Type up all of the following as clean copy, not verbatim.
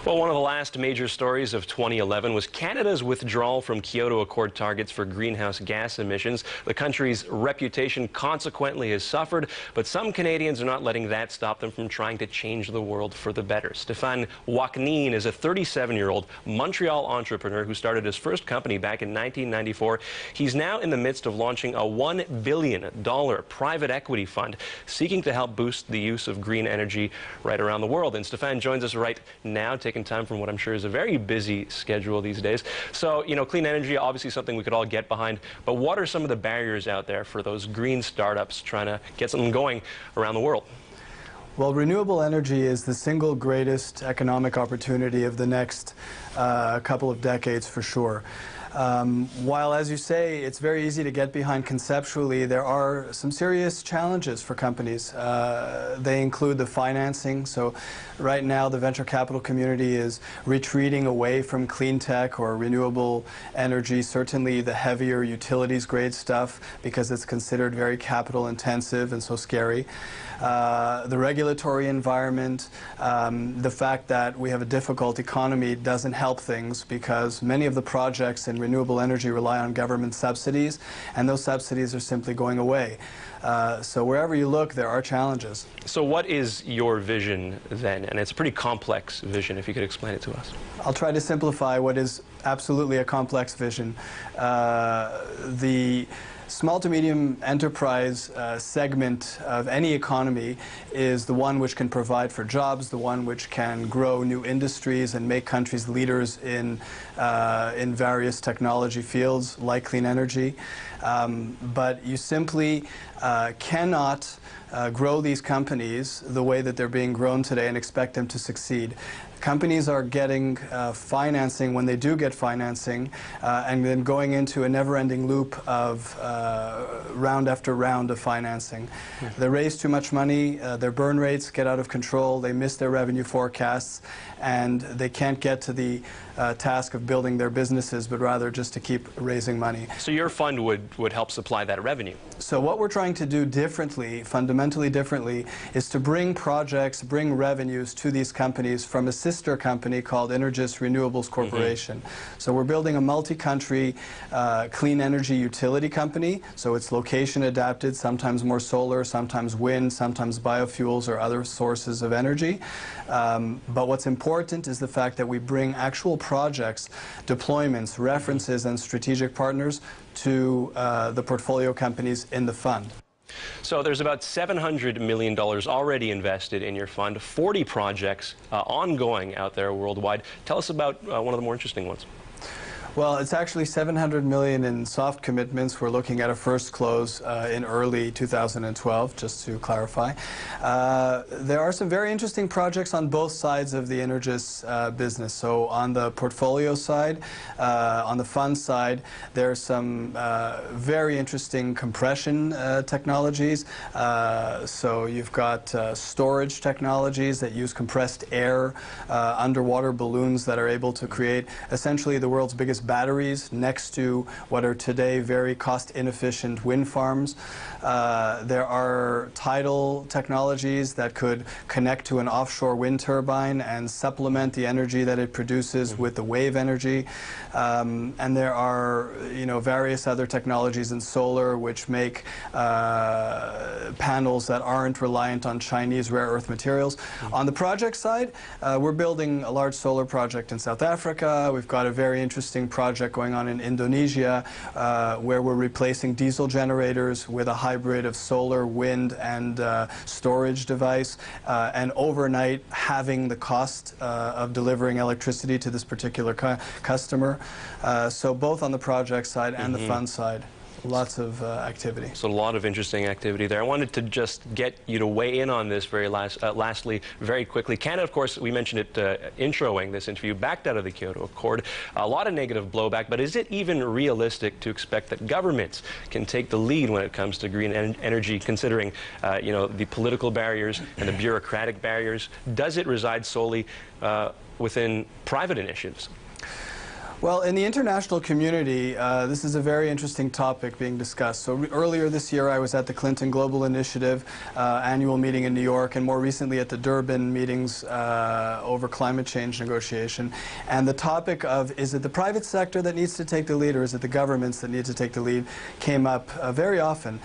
Well, one of the last major stories of 2011 was Canada's withdrawal from Kyoto Accord targets for greenhouse gas emissions. The country's reputation consequently has suffered, but some Canadians are not letting that stop them from trying to change the world for the better. Stephan Ouaknine is a 37-year-old Montreal entrepreneur who started his first company back in 1994. He's now in the midst of launching a $1 billion private equity fund seeking to help boost the use of green energy right around the world. And Stephan joins us right now, taking time from what I'm sure is a very busy schedule these days. So, clean energy, obviously something we could all get behind, but what are some of the barriers out there for those green startups trying to get something going around the world? Well, renewable energy is the single greatest economic opportunity of the next couple of decades for sure. While, as you say, it's very easy to get behind conceptually, there are some serious challenges for companies. They include the financing. So right now the venture capital community is retreating away from clean tech or renewable energy, certainly the heavier utilities grade stuff, because it's considered very capital intensive and so scary. The regulatory environment, the fact that we have a difficult economy doesn't help things, because many of the projects in renewable energy rely on government subsidies, and those subsidies are simply going away. So wherever you look, there are challenges. So what is your vision then? And it's a pretty complex vision, if you could explain it to us. I'll try to simplify what is absolutely a complex vision. The small to medium enterprise segment of any economy is the one which can provide for jobs, the one which can grow new industries and make countries leaders in various technology fields like clean energy. But you simply cannot grow these companies the way that they're being grown today and expect them to succeed. Companies are getting financing when they do get financing, and then going into a never-ending loop of round after round of financing. They raise too much money, their burn rates get out of control, they miss their revenue forecasts, and they can't get to the task of building their businesses, but rather just to keep raising money. So your fund would help supply that revenue? So what we're trying to do differently, fundamentally differently, is to bring projects, bring revenues to these companies from a sister company called Inerjys Renewables Corporation. So we're building a multi-country clean energy utility company. So it's location adapted, sometimes more solar, sometimes wind, sometimes biofuels or other sources of energy. But what's important is the fact that we bring actual projects, deployments, references, and strategic partners to the portfolio companies in the fund. So there's about $700 million already invested in your fund, 40 projects ongoing out there worldwide. Tell us about one of the more interesting ones. Well, it's actually $700 million in soft commitments. We're looking at a first close in early 2012, just to clarify. There are some very interesting projects on both sides of the Inerjys business. So on the portfolio side, on the fund side, there are some very interesting compression technologies. So you've got storage technologies that use compressed air, underwater balloons that are able to create essentially the world's biggest batteries next to what are today very cost-inefficient wind farms. There are tidal technologies that could connect to an offshore wind turbine and supplement the energy that it produces with the wave energy. And there are, various other technologies in solar which make panels that aren't reliant on Chinese rare earth materials. On the project side, we're building a large solar project in South Africa. We've got a very interesting project going on in Indonesia where we're replacing diesel generators with a hybrid of solar, wind, and storage device, and overnight halving the cost of delivering electricity to this particular customer. So both on the project side and the fund side. Lots of activity. So a lot of interesting activity there. I wanted to just get you to weigh in on this lastly, very quickly. Canada, of course, we mentioned it introing this interview, backed out of the Kyoto Accord. A lot of negative blowback, but is it even realistic to expect that governments can take the lead when it comes to green energy, considering the political barriers and the bureaucratic barriers? Does it reside solely within private initiatives? Well, in the international community, this is a very interesting topic being discussed. So earlier this year, I was at the Clinton Global Initiative annual meeting in New York, and more recently at the Durban meetings over climate change negotiation. And the topic of, is it the private sector that needs to take the lead, or is it the governments that need to take the lead, came up very often.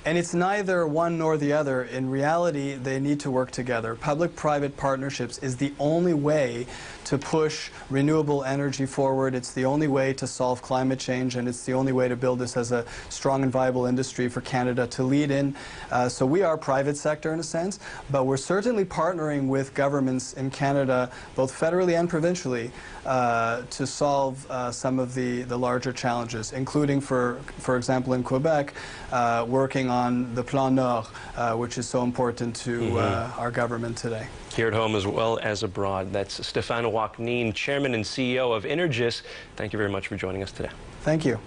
And it's neither one nor the other. In reality, they need to work together. Public-private partnerships is the only way to push renewable energy forward. It's the only way to solve climate change, and it's the only way to build this as a strong and viable industry for Canada to lead in. So we are private sector in a sense, but we're certainly partnering with governments in Canada, both federally and provincially, to solve some of the larger challenges, including, for example, in Quebec, working on the Plan Nord, which is so important to our government today. Here at home as well as abroad. That's Stephan Ouaknine, Chairman and CEO of Inerjys. Thank you very much for joining us today. Thank you.